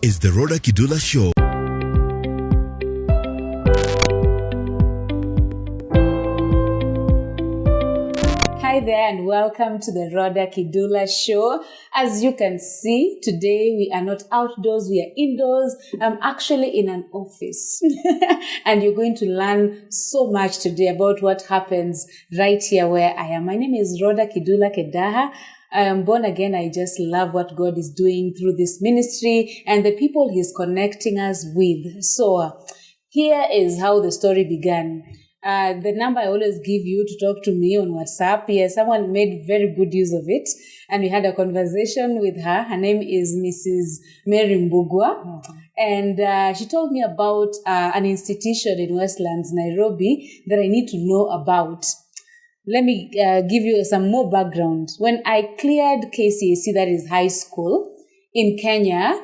is the Rhoda Kidula Show. Hi there and welcome to the Rhoda Kidula Show. As you can see, today we are not outdoors, we are indoors. I'm actually in an office and you're going to learn so much today about what happens right here where I am. My name is Rhoda Kidula Kedaha. I am born again. I just love what God is doing through this ministry and the people He's connecting us with. So here is how the story began. The number I always give you to talk to me on WhatsApp. Yes, someone made very good use of it. And we had a conversation with her. Her name is Mrs. Mary Mbugua. Mm-hmm. And she told me about an institution in Westlands, Nairobi, that I need to know about. Let me give you some more background. When I cleared KCAC, that is high school, in Kenya,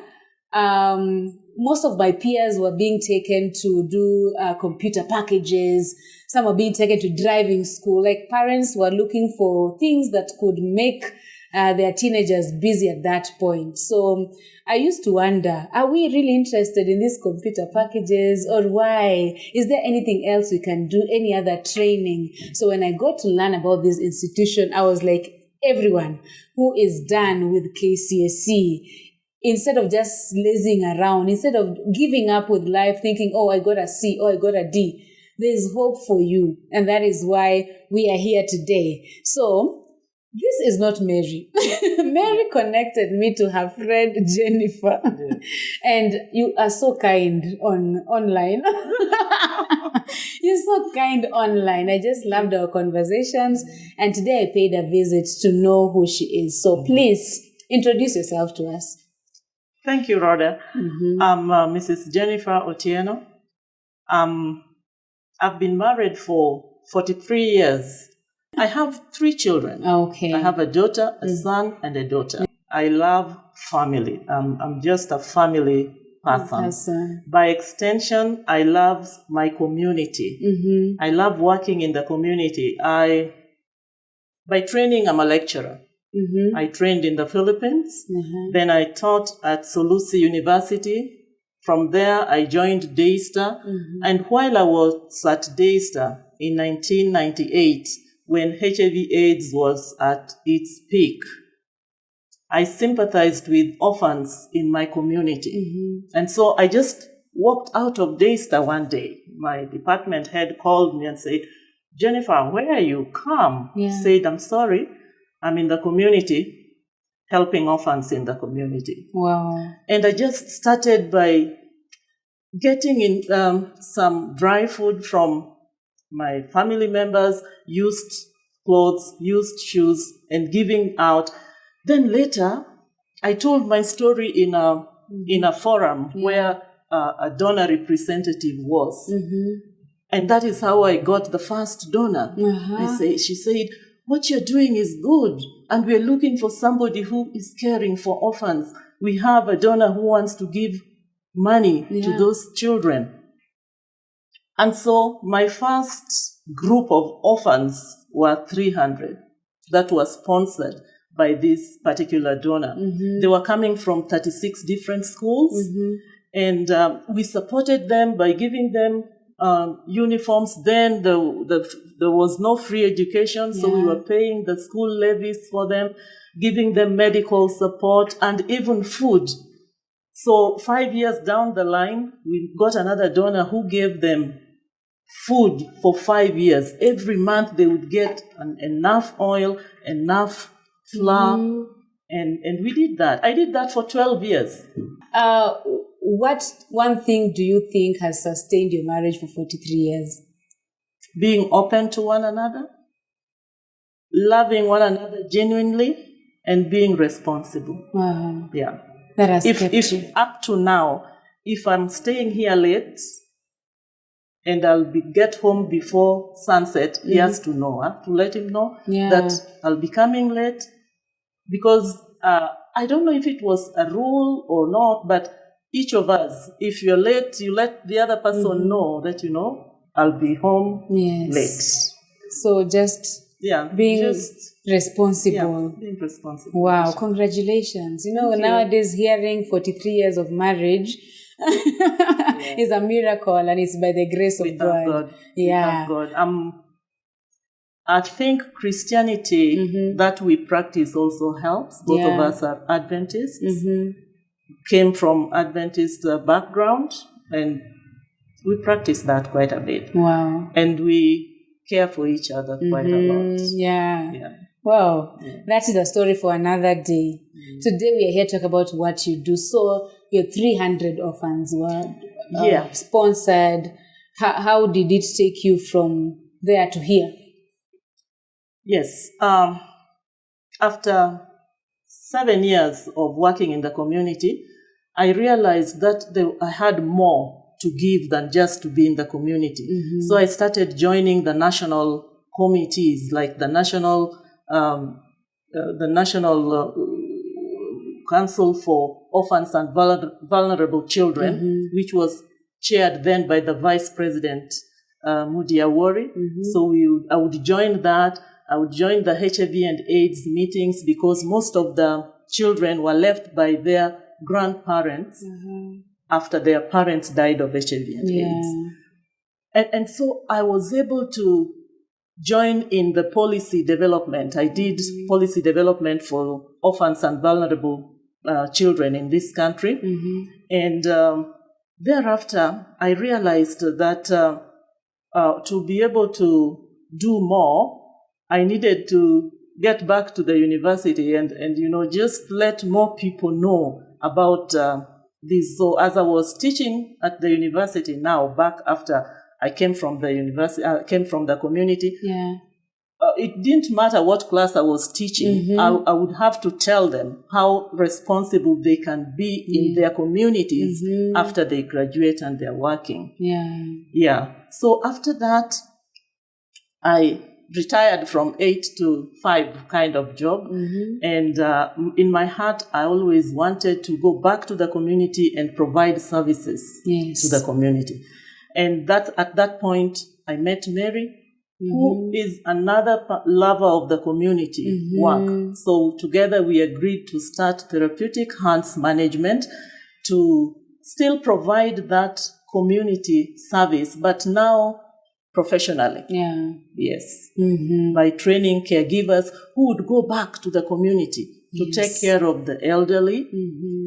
most of my peers were being taken to do computer packages. Some were being taken to driving school. Like parents were looking for things that could make their teenagers busy at that point. So I used to wonder, are we really interested in these computer packages or why? Is there anything else we can do, any other training? So when I got to learn about this institution, I was like, everyone who is done with KCSE, instead of just lazing around, instead of giving up with life, thinking, oh, I got a C, oh, I got a D, there's hope for you. And that is why we are here today. So this is not Mary. Mary connected me to her friend Jennifer. Yeah. And you are so kind online. You're so kind online. I just loved our conversations. And today I paid a visit to know who she is. So please introduce yourself to us. Thank you, Rhoda. Mm-hmm. I'm Mrs. Jennifer Otieno. I've been married for 43 years. I have 3 children. Okay. I have a daughter, a son, and a daughter. I love family. I'm just a family person. By extension, I love my community. Mm-hmm. I love working in the community. By training, I'm a lecturer. Mm-hmm. I trained in the Philippines. Mm-hmm. Then I taught at Solusi University. From there, I joined Daystar. Mm-hmm. And while I was at Daystar in 1998, when HIV/AIDS was at its peak, I sympathized with orphans in my community. Mm-hmm. And so I just walked out of Daystar one day. My department head called me and said, Jennifer, where are you? Come. Yeah. Said, I'm sorry. I'm in the community, helping orphans in the community. Wow. And I just started by getting in some dry food from my family members, used clothes, used shoes, and giving out. Then later, I told my story in a forum where a donor representative was. Mm-hmm. And that is how I got the first donor. Uh-huh. She said, what you're doing is good, and we're looking for somebody who is caring for orphans. We have a donor who wants to give money to those children. And so my first group of orphans were 300 that was sponsored by this particular donor. Mm-hmm. They were coming from 36 different schools, mm-hmm. and we supported them by giving them uniforms. Then there was no free education, so we were paying the school levies for them, giving them medical support and even food. So 5 years down the line, we got another donor who gave them food for 5 years. Every month they would get enough oil, enough flour, and we did that. I did that for 12 years. What one thing do you think has sustained your marriage for 43 years? Being open to one another, loving one another genuinely, and being responsible. Wow. Yeah. That has kept you. Up to now, if I'm staying here late and I'll get home before sunset, he has to know. I have to let him know that I'll be coming late, because I don't know if it was a rule or not, but each of us, if you're late, you let the other person know that, I'll be home late. So just being just responsible. being responsible. Wow, congratulations. Nowadays hearing 43 years of marriage is a miracle, and it's by the grace of God. Yeah. We thank God. I think Christianity that we practice also helps. Both of us are Adventists, came from Adventist background, and we practice that quite a bit. Wow. And we care for each other quite a lot. Yeah. Wow. That is a story for another day. Today we are here to talk about what you do. So your 300 orphans were sponsored. How did it take you from there to here? Yes. After 7 years of working in the community, I realized that I had more to give than just to be in the community. So I started joining the national committees, like the National Council for Orphans and Vulnerable Children, which was chaired then by the Vice President, Mudi Awori. So I would join that. I would join the HIV and AIDS meetings because most of the children were left by their grandparents after their parents died of HIV and AIDS. And so I was able to join in the policy development. I did policy development for orphans and vulnerable children in this country. And thereafter, I realized that to be able to do more, I needed to get back to the university and just let more people know about this. So as I was teaching at the university now, back after I came from the university, I came from the community. It didn't matter what class I was teaching. I would have to tell them how responsible they can be in their communities after they graduate and they're working. So after that, I retired from 8 to 5 kind of job. And in my heart, I always wanted to go back to the community and provide services to the community. And at that point, I met Mary, who is another lover of the community work. So together we agreed to start Therapeutic Hands Management to still provide that community service, but now professionally. Yes. By training caregivers who would go back to the community to take care of the elderly,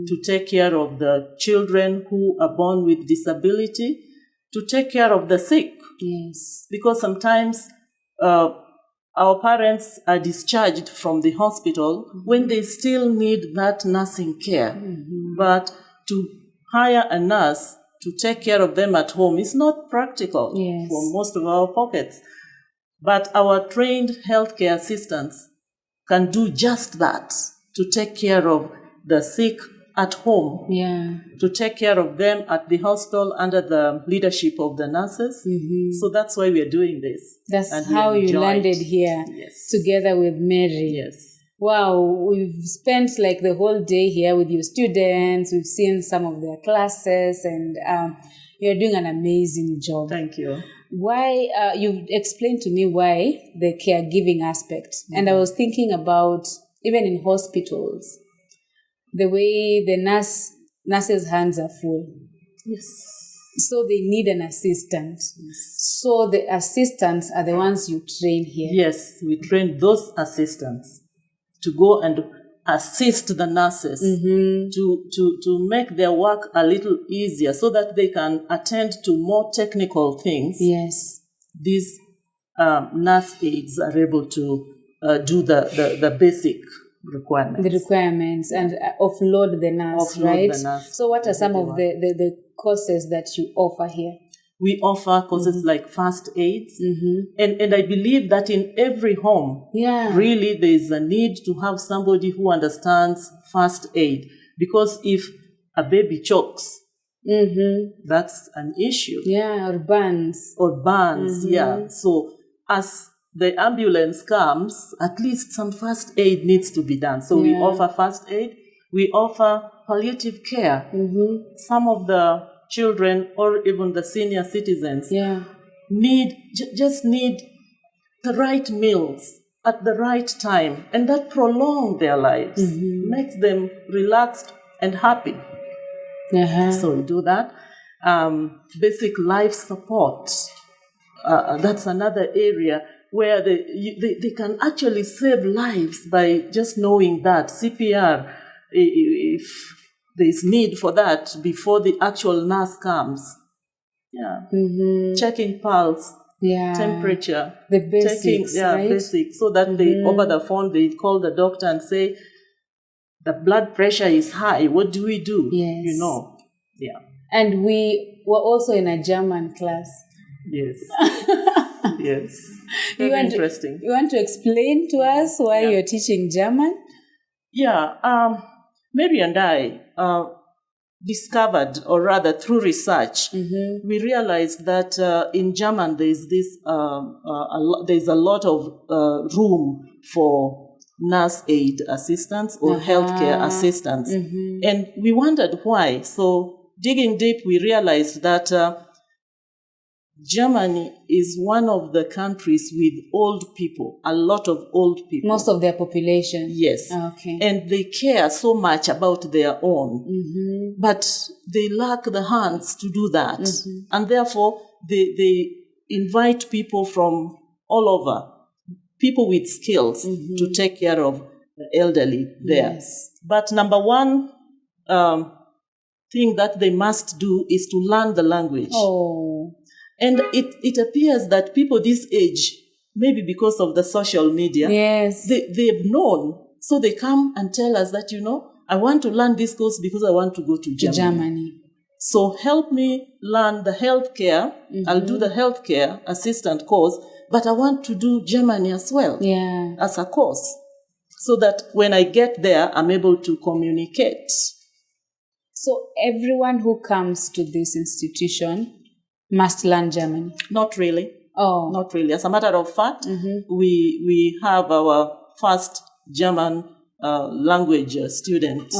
to take care of the children who are born with disability, to take care of the sick. Because sometimes our parents are discharged from the hospital when they still need that nursing care. But to hire a nurse to take care of them at home is not practical for most of our pockets. But our trained healthcare assistants can do just that, to take care of the sick at home, to take care of them at the hospital under the leadership of the nurses. So that's why we are doing this. That's how you landed here together with Mary. Wow, we've spent like the whole day here with your students. We've seen some of their classes, and you're doing an amazing job. Thank you. Why, you've explained to me why the caregiving aspect. And I was thinking about, even in hospitals, the way the nurses' hands are full. So they need an assistant. So the assistants are the ones you train here. Yes, we train those assistants to go and assist the nurses to make their work a little easier so that they can attend to more technical things. These nurse aides are able to do the basic requirements. The requirements and offload the nurse, right? The nurse. So what are some of the courses that you offer here? We offer courses like first aids. And I believe that in every home, really there is a need to have somebody who understands first aid. Because if a baby chokes, that's an issue. Or burns. So as the ambulance comes, at least some first aid needs to be done. So we offer first aid. We offer palliative care. Some of the children or even the senior citizens just need the right meals at the right time, and that prolong their lives, makes them relaxed and happy. So we do that. Basic life support. That's another area where they can actually save lives by just knowing that CPR, if there's need for that before the actual nurse comes. Checking pulse, temperature, the basics, right? basic, so that they over the phone they call the doctor and say the blood pressure is high. What do we do? Yes. And we were also in a German class. Yes. Yes. Very interesting. You want to explain to us why you're teaching German? Mary and I discovered, or rather through research, we realized that in German there's there's a lot of room for nurse aid assistants or healthcare assistants. And we wondered why. So digging deep, we realized that Germany is one of the countries with old people, a lot of old people. Most of their population. Yes. Okay. And they care so much about their own, but they lack the hands to do that. And therefore, they invite people from all over, people with skills to take care of the elderly there. Yes. But number one thing that they must do is to learn the language. And it appears that people this age, maybe because of the social media, they've known. So they come and tell us that, I want to learn this course because I want to go to Germany. So help me learn the healthcare. I'll do the healthcare assistant course, but I want to do Germany as well as a course, so that when I get there, I'm able to communicate. So everyone who comes to this institution must learn German? Not really. Not really. As a matter of fact, we have our first German language students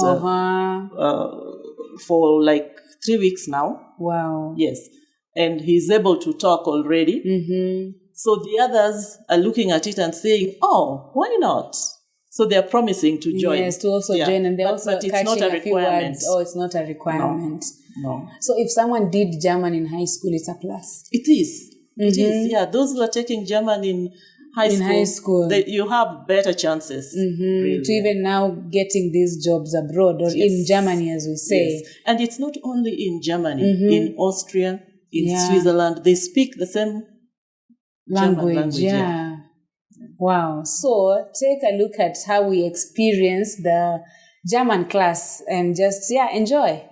for like 3 weeks now. Wow. Yes. And he's able to talk already. So the others are looking at it and saying, why not? So they're promising to join. Yes, to also join. And they're also but it's not a requirement. It's not a requirement. No. So if someone did German in high school, it's a plus. It is. It is. Yeah, those who are taking German in high school, you have better chances. Really. To even now getting these jobs abroad or in Germany, as we say. Yes. And it's not only in Germany. In Austria, in Switzerland, they speak the same language. Yeah. Wow. So take a look at how we experience the German class and just, enjoy.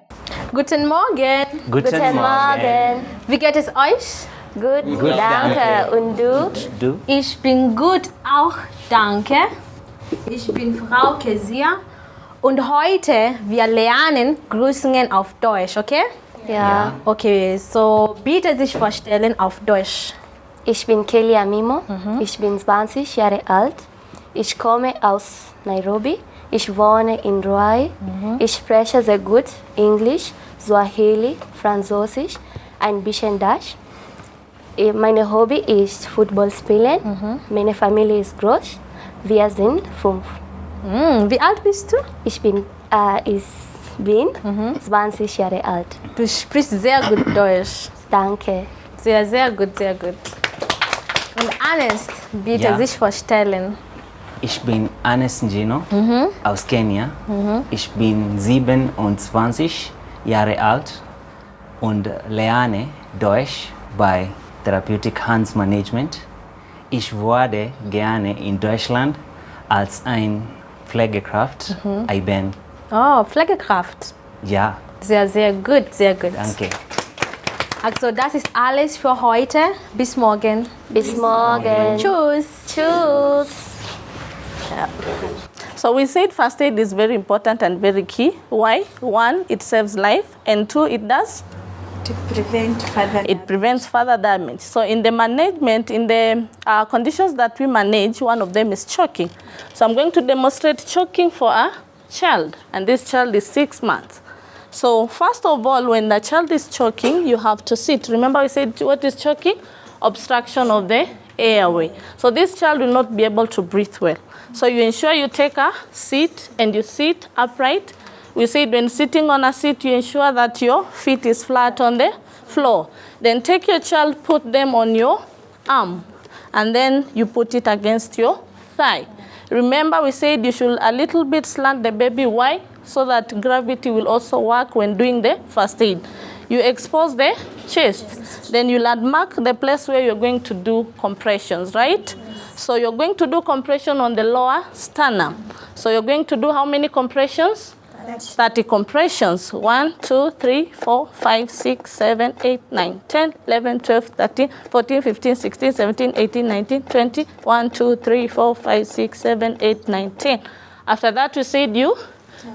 Guten Morgen. Guten Morgen. Wie geht es euch? Gut, danke. Und du? Ich bin gut, auch danke. Ich bin Frau Kesia und heute wir lernen Grüßungen auf Deutsch, okay? Ja. Okay, so bitte sich vorstellen auf Deutsch. Ich bin Kelia Mimo, ich bin 20 Jahre alt. Ich komme aus Nairobi. Ich wohne in Ruai. Ich spreche sehr gut Englisch, Swahili, Französisch, ein bisschen Deutsch. Mein Hobby ist Football spielen. Meine Familie ist groß. Wir sind 5. Wie alt bist du? Ich bin 20 Jahre alt. Du sprichst sehr gut Deutsch. Danke. Sehr, sehr gut, sehr gut. Und Ernest, bitte sich vorstellen. Ich bin Ernest Njino aus Kenia. Ich bin 27 Jahre alt und lerne Deutsch bei Therapeutic Hands Management. Ich würde gerne in Deutschland als ein Pflegekraft arbeiten. Oh, Pflegekraft. Ja. Sehr, sehr gut, sehr gut. Danke. Also das ist alles für heute. Bis morgen. Bis morgen. Tschüss. Tschüss. So we said first aid is very important and very key. Why? 1, it saves life, and 2, it does? It prevents further damage. So in the management, in the conditions that we manage, one of them is choking. So I'm going to demonstrate choking for a child, and this child is 6 months. So first of all, when the child is choking, you have to sit. Remember we said what is choking? Obstruction of the airway. So this child will not be able to breathe well. So you ensure you take a seat and you sit upright. We said when sitting on a seat, you ensure that your feet is flat on the floor. Then take your child, put them on your arm, and then you put it against your thigh. Remember, we said you should a little bit slant the baby. Why? So that gravity will also work when doing the first aid. You expose the chest. Then you landmark the place where you're going to do compressions, right? So you're going to do compression on the lower sternum. So you're going to do how many compressions? 30 compressions. 1, 2, 3, 4, 5, 6, 7, 8, 9, 10, 11, 12, 13, 14, 15, 16, 17, 18, 19, 20. 1, 2, 3, 4, 5, 6, 7, 8, 9, 10. After that, we said you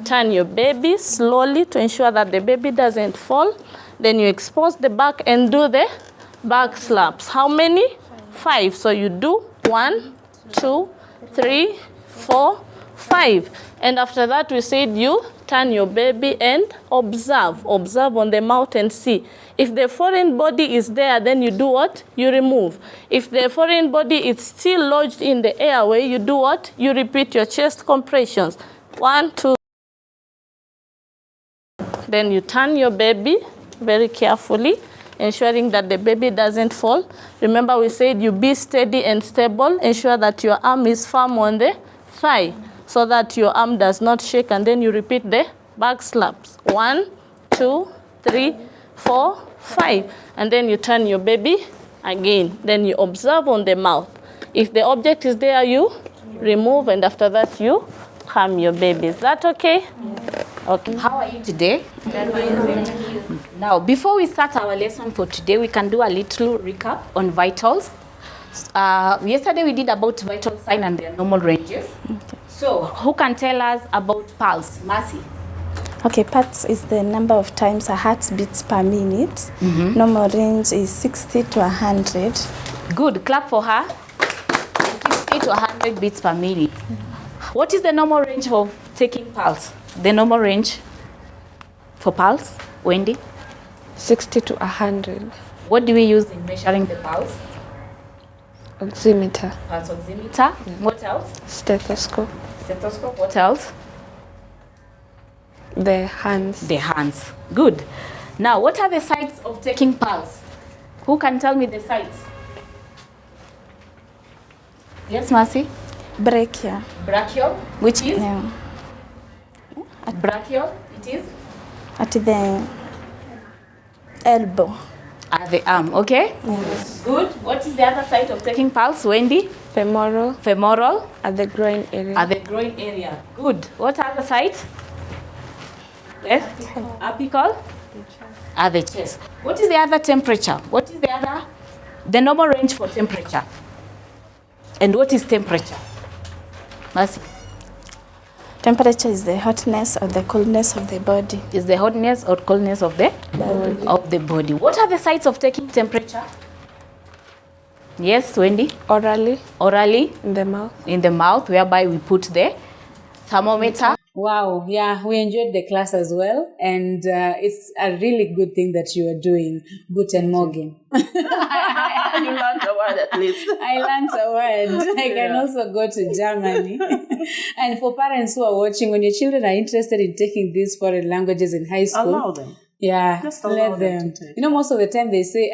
turn your baby slowly to ensure that the baby doesn't fall. Then you expose the back and do the back slaps. How many? 5. So you do 1, 2, 3, 4, 5. And after that, we said you turn your baby and observe. Observe on the mouth and see. If the foreign body is there, then you do what? You remove. If the foreign body is still lodged in the airway, you do what? You repeat your chest compressions. 1, 2. Then you turn your baby very carefully, ensuring that the baby doesn't fall. Remember, we said you be steady and stable. Ensure that your arm is firm on the thigh so that your arm does not shake, and then you repeat the back slaps. 1, 2, 3, 4, 5. And then you turn your baby again. Then you observe on the mouth. If the object is there, you remove, and after that you calm your baby. Is that okay? Yeah. Okay. How are you today? Now, before we start our lesson for today, we can do a little recap on vitals. Yesterday we did about vital sign and their normal ranges. Okay. So, who can tell us about pulse? Mercy. Okay, pulse is the number of times a heart beats per minute. Normal range is 60 to 100. Good. Clap for her. 60 to 100 beats per minute. What is the normal range of taking pulse? The normal range for pulse, Wendy? 60 to 100. What do we use in measuring the pulse? Oximeter. Pulse oximeter. What else? Stethoscope. Stethoscope. What else? The hands. The hands. Good. Now, what are the sites of taking pulse? Who can tell me the sites? Yes, Mercy? Brachial. Brachial, which is? Yeah. Brachial, it is? At the elbow. At the arm, okay? Yes. Good. What is the other site of taking pulse, Wendy? Femoral. Femoral. At the groin area. At the groin area. Good. What are the sites? Yes? Apical? At the chest. What is the other temperature? What is the normal range for temperature? And what is temperature? Mercy. Temperature is the hotness or the coldness of the body. Is the hotness or coldness of the body. What are the sites of taking temperature? Yes, Wendy? Orally. Orally. In the mouth. In the mouth, whereby we put the thermometer. Wow, yeah, we enjoyed the class as well, and it's a really good thing that you are doing. Guten Morgen. You learned a word at least. I learned a word. I can also go to Germany. And for parents who are watching, when your children are interested in taking these foreign languages in high school, Allow them. yeah, Just allow let them them. to take You know, most of the time they say,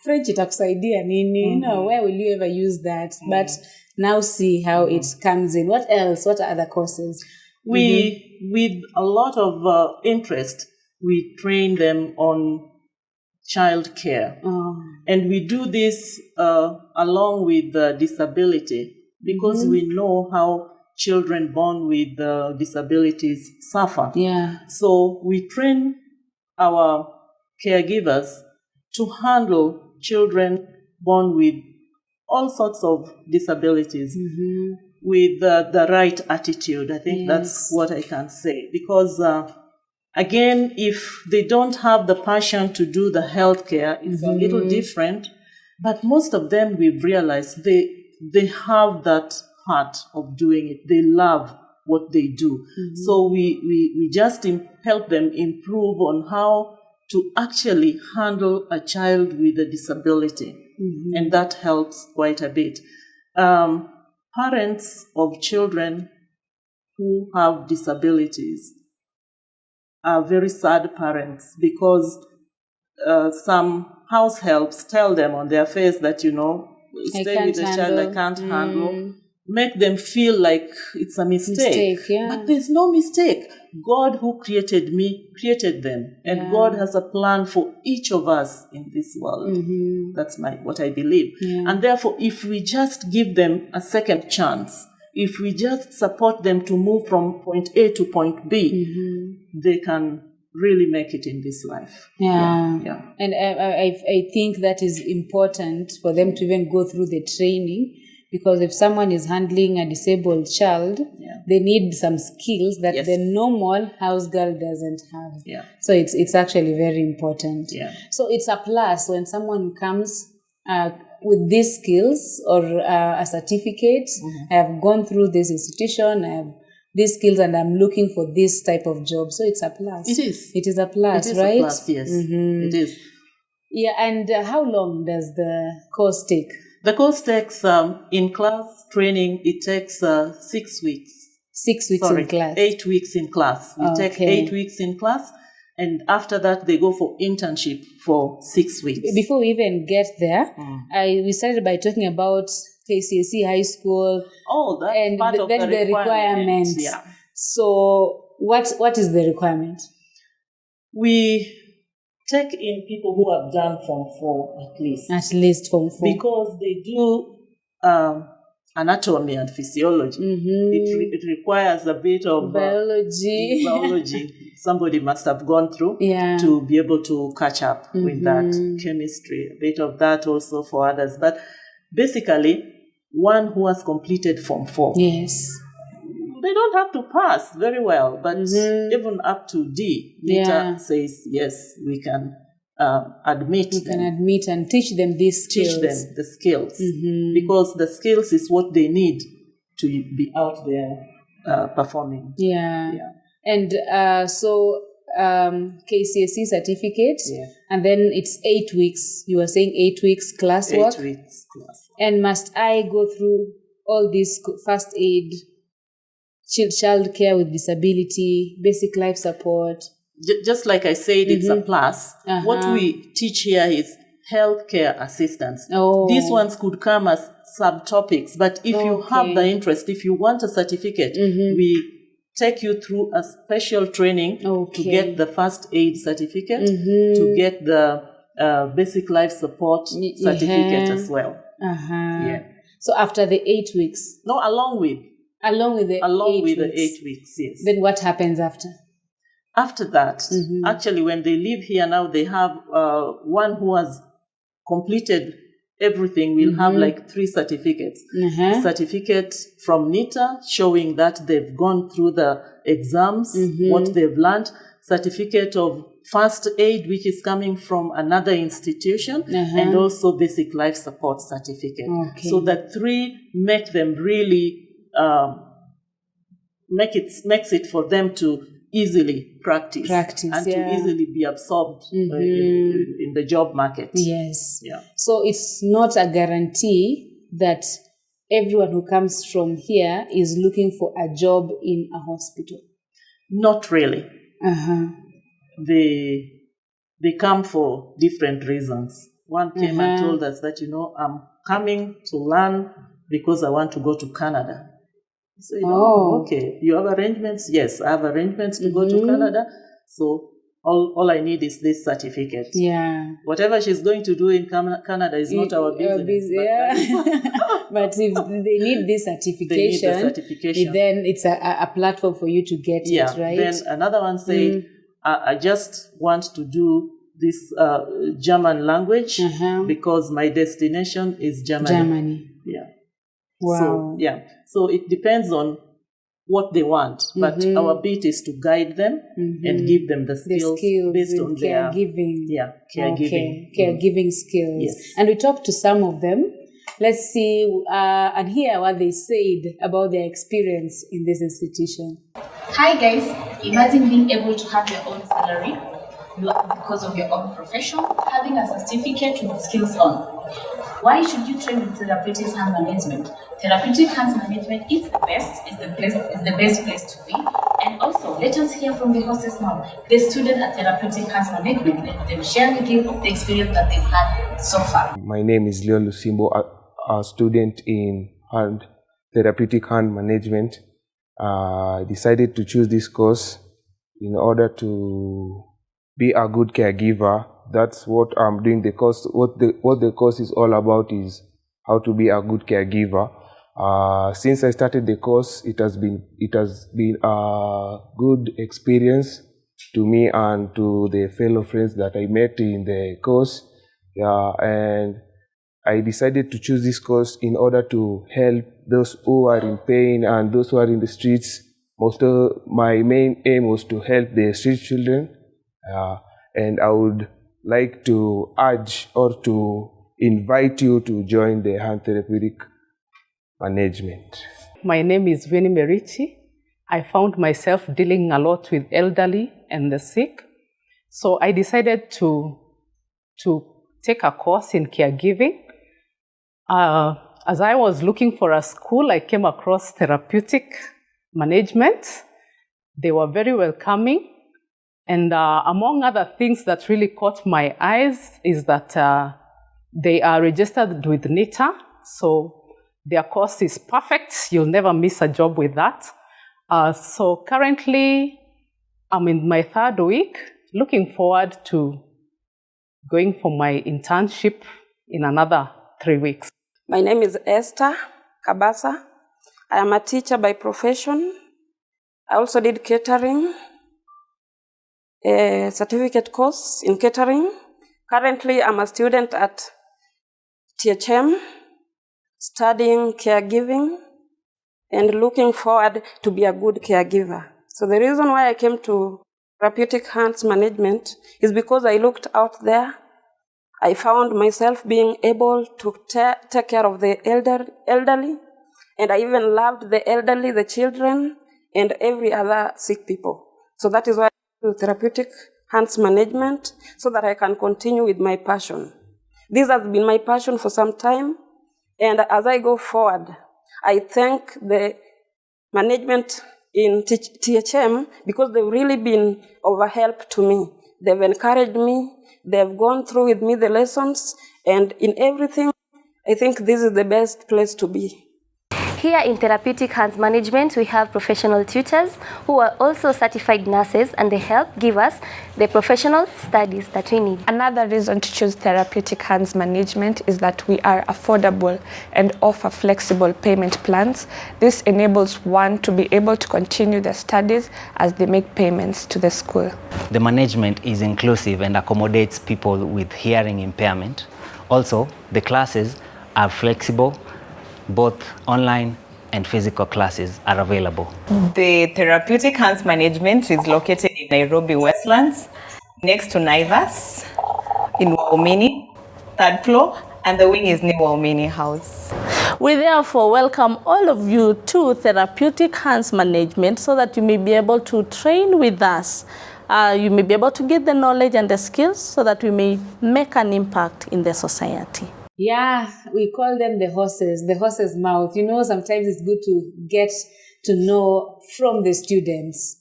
French itakusaidia nini? You know, where will you ever use that? But now see how it comes in. What else? What are other courses? We, with a lot of interest, we train them on child care. And we do this along with disability, because we know how children born with disabilities suffer. Yeah. So we train our caregivers to handle children born with all sorts of disabilities with the right attitude. I think that's what I can say. Because, again, if they don't have the passion to do the healthcare, it's a little different. But most of them, we've realized, they have that heart of doing it. They love what they do. So we just help them improve on how to actually handle a child with a disability. And that helps quite a bit. Parents of children who have disabilities are very sad parents because some house helps tell them on their face that, stay with the child I can't handle. Make them feel like it's a mistake. But there's no mistake. God who created me, created them. And God has a plan for each of us in this world. That's what I believe. And therefore, if we just give them a second chance, if we just support them to move from point A to point B, they can really make it in this life. And I think that is important for them to even go through the training, because if someone is handling a disabled child, they need some skills that the normal house girl doesn't have. So it's actually very important. So it's a plus when someone comes with these skills or a certificate. I have gone through this institution, I have these skills, and I'm looking for this type of job. So it's a plus. It is. It is a plus, it is right? A plus, yes. It is. Yeah, and how long does the course take? The course takes, in class training, it takes 6 weeks. 6 weeks in class? 8 weeks in class. We take 8 weeks in class, and after that, they go for internship for 6 weeks. Before we even get there, we started by talking about KCSE High School. Oh, that's part of the requirement. Yeah. So what is the requirement? We take in people who have done Form 4 at least. At least Form 4. Because they do anatomy and physiology. It requires a bit of biology. Somebody must have gone through to be able to catch up with that. Chemistry, a bit of that also for others. But basically, one who has completed Form 4. Yes. They don't have to pass very well, but even up to D, NITA says, yes, we can admit them. We can admit and teach them these skills. Teach them the skills. Because the skills is what they need to be out there performing. And so KCSE certificate, and then it's 8 weeks. You were saying 8 weeks classwork? 8 weeks classwork. And must I go through all this first aid, child care with disability, basic life support? Just like I said, it's a plus. What we teach here is healthcare assistance. These ones could come as subtopics, but if you have the interest, if you want a certificate, we take you through a special training to get the first aid certificate, to get the basic life support certificate as well. So after the 8 weeks? No, along with the 8 weeks, yes. Then what happens after? After that, actually, when they leave here now, they have one who has completed everything. Will have like 3 certificates. A certificate from NITA showing that they've gone through the exams, what they've learned. Certificate of first aid, which is coming from another institution, and also basic life support certificate. So the 3 make them really makes it for them to easily practice and to easily be absorbed in the job market. Yes. So it's not a guarantee that everyone who comes from here is looking for a job in a hospital. Not really. They come for different reasons. One came and told us that, I'm coming to learn because I want to go to Canada. So, okay, you have arrangements? Yes, I have arrangements to go to Canada. So all I need is this certificate. Whatever she's going to do in Canada is not our business. But if they need this certification, then it's a platform for you to get it, right? Then another one said, I just want to do this German language because my destination is Germany. Wow. So it depends on what they want, but our bit is to guide them and give them the skills based on their caregiving. Caregiving skills. Yes. And we talked to some of them. Let's see and hear what they said about their experience in this institution. Hi guys, imagine being able to have your own salary, because of your own profession, having a certificate with skills on. Why should you train with Therapeutic Hands Management? Therapeutic Hands Management is the best, is the best place to be. And also, let us hear from the horses now, the student at Therapeutic Hands Management. Let them share with you the experience that they've had so far. My name is Leon Lusimbo, a student in Therapeutic Hand Management. I decided to choose this course in order to be a good caregiver. That's what I'm doing. The course, what the course is all about is how to be a good caregiver. Since I started the course, it has been a good experience to me and to the fellow friends that I met in the course. And I decided to choose this course in order to help those who are in pain and those who are in the streets. My main aim was to help the street children, and I would like to urge or to invite you to join the Hand Therapeutic Management. My name is Winnie Merici. I found myself dealing a lot with elderly and the sick, so I decided to take a course in caregiving. As I was looking for a school, I came across Therapeutic Management. They were very welcoming. And among other things that really caught my eyes is that they are registered with NITA. So their course is perfect. You'll never miss a job with that. So currently, I'm in my 3rd week, looking forward to going for my internship in another 3 weeks. My name is Esther Kabasa. I am a teacher by profession. I also did catering, a certificate course in catering. Currently, I'm a student at THM, studying caregiving and looking forward to be a good caregiver. So the reason why I came to Therapeutic Hands Management is because I looked out there. I found myself being able to take care of the elderly, and I even loved the elderly, the children, and every other sick people. So that is why I do Therapeutic Hands Management, so that I can continue with my passion. This has been my passion for some time, and as I go forward, I thank the management in THM because they've really been of a help to me. They've encouraged me. They've gone through with me the lessons, and in everything, I think this is the best place to be. Here in Therapeutic Hands Management, we have professional tutors who are also certified nurses, and they help give us the professional studies that we need. Another reason to choose Therapeutic Hands Management is that we are affordable and offer flexible payment plans. This enables one to be able to continue their studies as they make payments to the school. The management is inclusive and accommodates people with hearing impairment. Also, the classes are flexible. Both online and physical classes are available. The Therapeutic Hands Management is located in Nairobi Westlands, next to Naivas, in Waumini, 3rd floor, and the wing is near Waumini House. We therefore welcome all of you to Therapeutic Hands Management so that you may be able to train with us. You may be able to get the knowledge and the skills so that we may make an impact in the society. Yeah, we call them the horse's mouth. You know, sometimes it's good to get to know from the students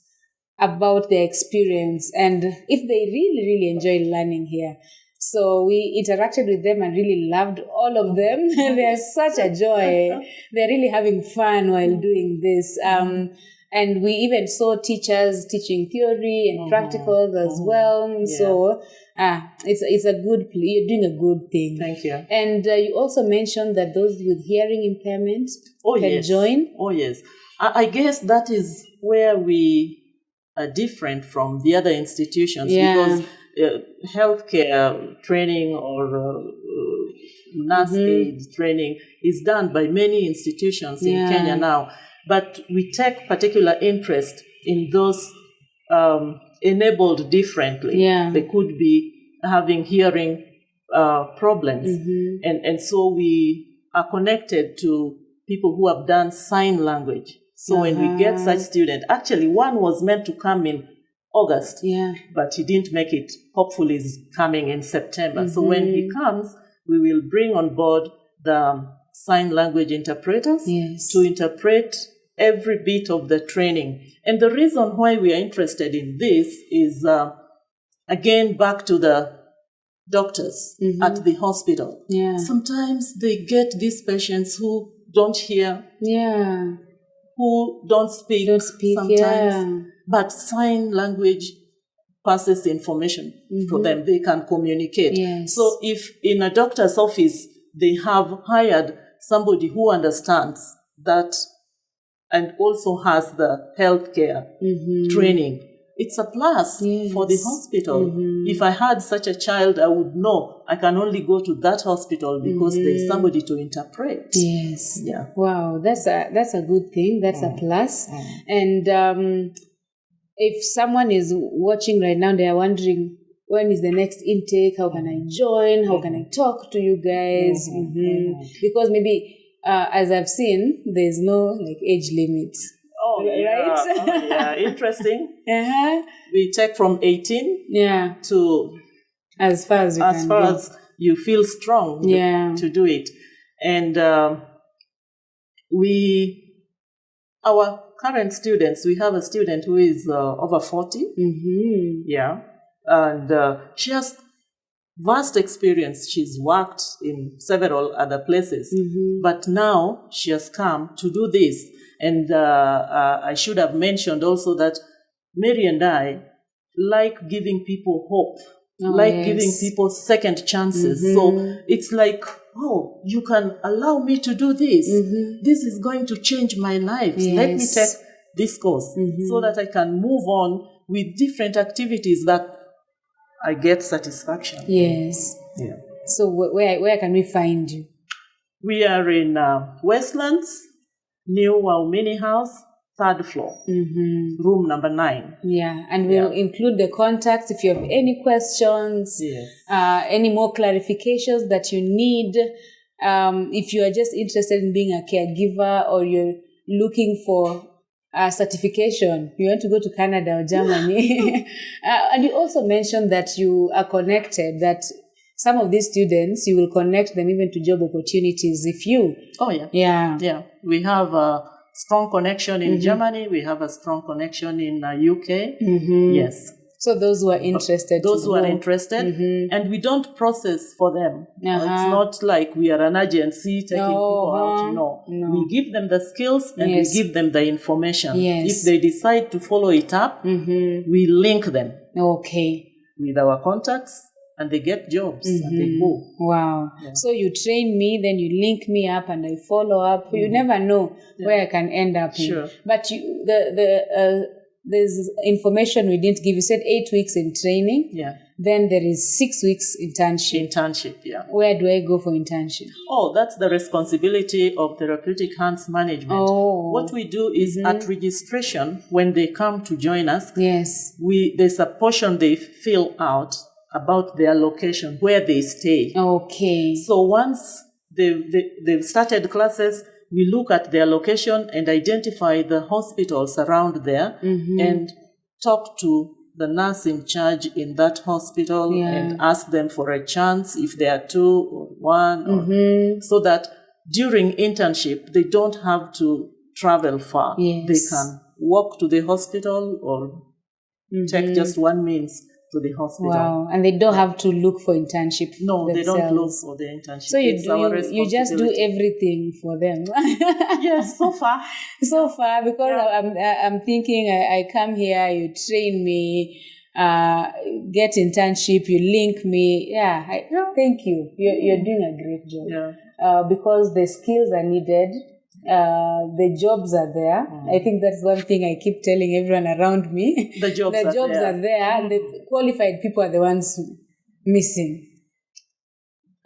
about their experience and if they really, really enjoy learning here. So we interacted with them and really loved all of them. They're such a joy. They're really having fun while doing this. And we even saw teachers teaching theory and practicals as well. Yeah. So it's a good, you're doing a good thing. Thank you. And you also mentioned that those with hearing impairment can join. Oh, yes. I guess that is where we are different from the other institutions because healthcare training or nurse aid training is done by many institutions in Kenya now. But we take particular interest in those enabled differently. Yeah. They could be having hearing problems. And so we are connected to people who have done sign language. So when we get such students, actually one was meant to come in August. Yeah. But he didn't make it. Hopefully he's coming in September. So when he comes, we will bring on board the sign language interpreters to interpret every bit of the training. And the reason why we are interested in this is, again, back to the doctors at the hospital. Yeah. Sometimes they get these patients who don't hear, who don't speak sometimes, but sign language passes information to them. They can communicate. Yes. So if in a doctor's office they have hired somebody who understands that and also has the healthcare training, it's a plus for the hospital. If I had such a child, I would know I can only go to that hospital because there's somebody to interpret. Yes. Yeah. Wow, that's a good thing. That's a plus. And if someone is watching right now, they are wondering, when is the next intake? How can I join? How can I talk to you guys? Because maybe, as I've seen, there's no age limit. Oh, right? Yeah, interesting. We take from 18 to as far as as you feel strong to do it. And our current students, we have a student who is over 40. Yeah. And she has vast experience. She's worked in several other places. But now she has come to do this. And I should have mentioned also that Mary and I like giving people hope, giving people second chances. So it's like, oh, you can allow me to do this. This is going to change my life. Let me take this course so that I can move on with different activities that I get satisfaction. Yes. Yeah. So where can we find you? We are in Westlands, New Waumini House, 3rd floor, room number 9. Yeah, and we'll include the contacts if you have any questions, any more clarifications that you need. If you are just interested in being a caregiver or you're looking for a certification, you want to go to Canada or Germany. And you also mentioned that you are connected, that some of these students, you will connect them even to job opportunities if you... Oh, yeah. Yeah. We have a strong connection in Germany. We have a strong connection in UK. Yes. So those who are interested. And we don't process for them. It's not like we are an agency taking people out. No. We give them the skills and we give them the information. If they decide to follow it up, we link them with our contacts. And they get jobs and they go. Wow. Yeah. So you train me, then you link me up and I follow up. You never know where I can end up. Sure. But there's information we didn't give. You said 8 weeks in training. Yeah. Then there is 6 weeks internship. Where do I go for internship? Oh, that's the responsibility of Therapeutic Hands Management. What we do is at registration, when they come to join us, there's a portion they fill out about their location, where they stay. So once they've started classes, we look at their location and identify the hospitals around there and talk to the nurse in charge in that hospital and ask them for a chance if there are 2 or 1, so that during internship, they don't have to travel far. They can walk to the hospital or take just one means to the hospital. Wow. And they don't have to look for internship. No, themselves. They don't look for the internship. So you just do everything for them. Yes, so far. Because I'm thinking I come here, you train me, get internship, you link me. Thank you. You're doing a great job. Because the skills are needed. The jobs are there. I think that's one thing I keep telling everyone around me. The jobs are there. The qualified people are the ones missing.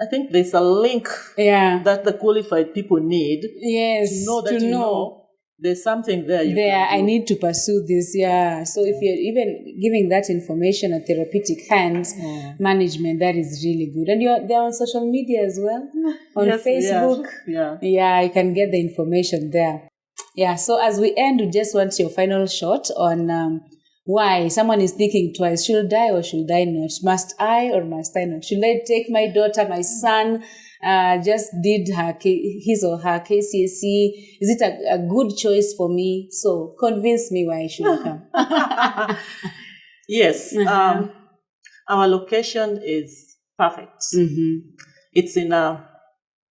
I think there's a link that the qualified people need. Yes, to know that there's something there. I need to pursue this. So if you're even giving that information at Therapeutic Hands Management, that is really good. And they're on social media as well, on Facebook. You can get the information there. So as we end, we just want your final shot on why someone is thinking twice, should I or should I not? Must I or must I not? Should I take my daughter, my son, just did his or her KCSE? Is it a good choice for me? So convince me why I should come. Yes. Our location is perfect. It's in a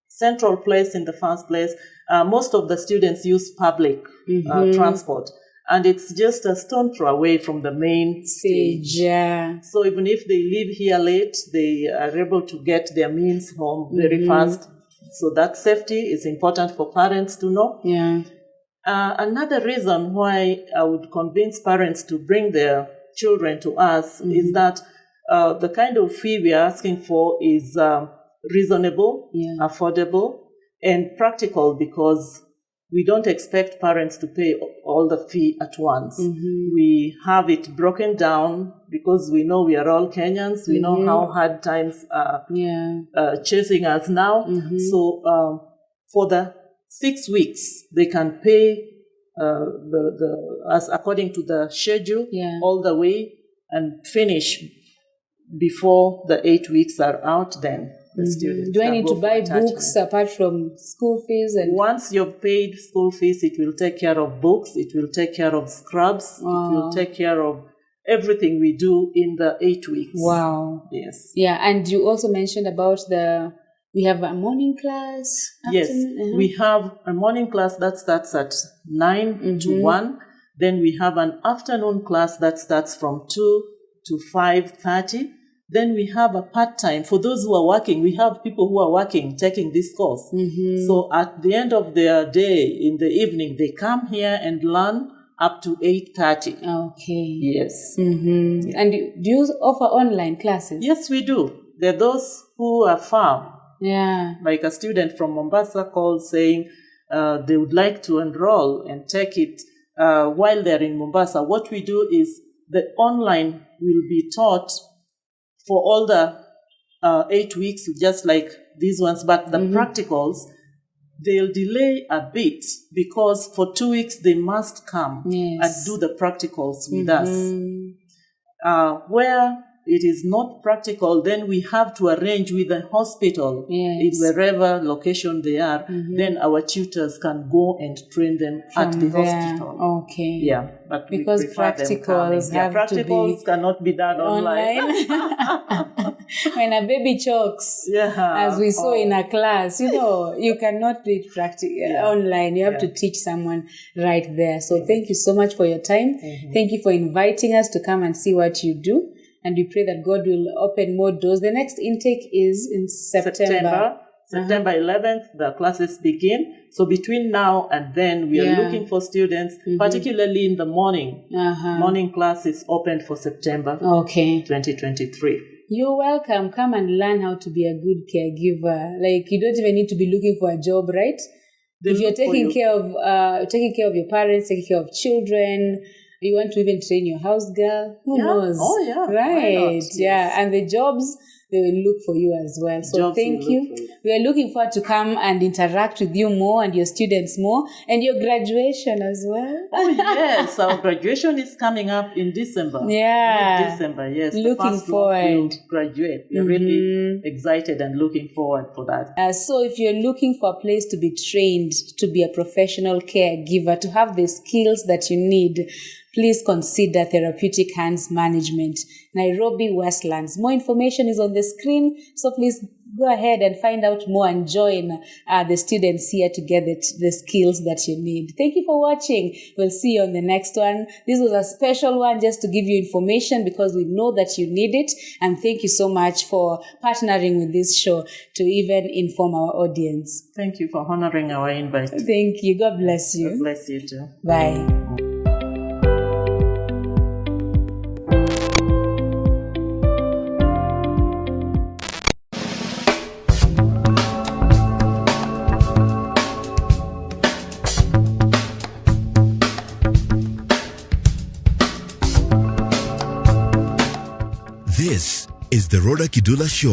central place in the first place. Most of the students use public transport, and it's just a stone throw away from the main stage. Yeah. So even if they leave here late, they are able to get their meals home very fast. So that safety is important for parents to know. Yeah. Another reason why I would convince parents to bring their children to us is that the kind of fee we are asking for is reasonable, affordable, and practical, because we don't expect parents to pay all the fee at once. We have it broken down because we know we are all Kenyans. We know how hard times are chasing us now. So for the 6 weeks, they can pay as according to the schedule all the way and finish before the 8 weeks are out. Then the students do I need to buy books apart from school fees? And once you've paid school fees, it will take care of books, it will take care of scrubs, it will take care of everything we do in the 8 weeks. Wow. Yes. Yeah, and you also mentioned about we have a morning class. Yes, we have a morning class that starts at 9 to 1. Then we have an afternoon class that starts from 2 to 5:30. Then we have a part-time. For those who are working, we have people who are working, taking this course. So at the end of their day, in the evening, they come here and learn up to 8:30. Okay. Yes. And do you offer online classes? Yes, we do. There are those who are far. Yeah. Like a student from Mombasa called saying they would like to enroll and take it while they're in Mombasa. What we do is the online will be taught for all the 8 weeks, just like these ones, but the practicals, they'll delay a bit because for 2 weeks they must come and do the practicals with us. Where it is not practical, then we have to arrange with the hospital, in wherever location they are, then our tutors can go and train them at the hospital. Okay. Yeah, but because practicals practicals cannot be done online. When a baby chokes, as we saw in a class, you cannot do it online. You have to teach someone right there. So thank you so much for your time. Thank you for inviting us to come and see what you do. And we pray that God will open more doors. The next intake is in September. September 11th, the classes begin. So between now and then, we are looking for students, particularly in the morning. Morning class is opened for September 2023. You're welcome. Come and learn how to be a good caregiver. Like, you don't even need to be looking for a job, right? If you're taking care of your parents, taking care of children, you want to even train your house girl, who knows? Oh, yeah. Right. Yeah. And the jobs, they will look for you as well. So thank you. We are looking forward to come and interact with you more and your students more and your graduation as well. Oh, yes. Our graduation is coming up in December. Yeah. December, yes. Looking forward. To graduate. We're really excited and looking forward for that. So if you're looking for a place to be trained, to be a professional caregiver, to have the skills that you need, please consider Therapeutic Hands Management, Nairobi Westlands. More information is on the screen, so please go ahead and find out more and join the students here to get the skills that you need. Thank you for watching. We'll see you on the next one. This was a special one just to give you information because we know that you need it. And thank you so much for partnering with this show to even inform our audience. Thank you for honoring our invite. Thank you. God bless you. God bless you too. Bye. This is the Rhoda Kidula Show.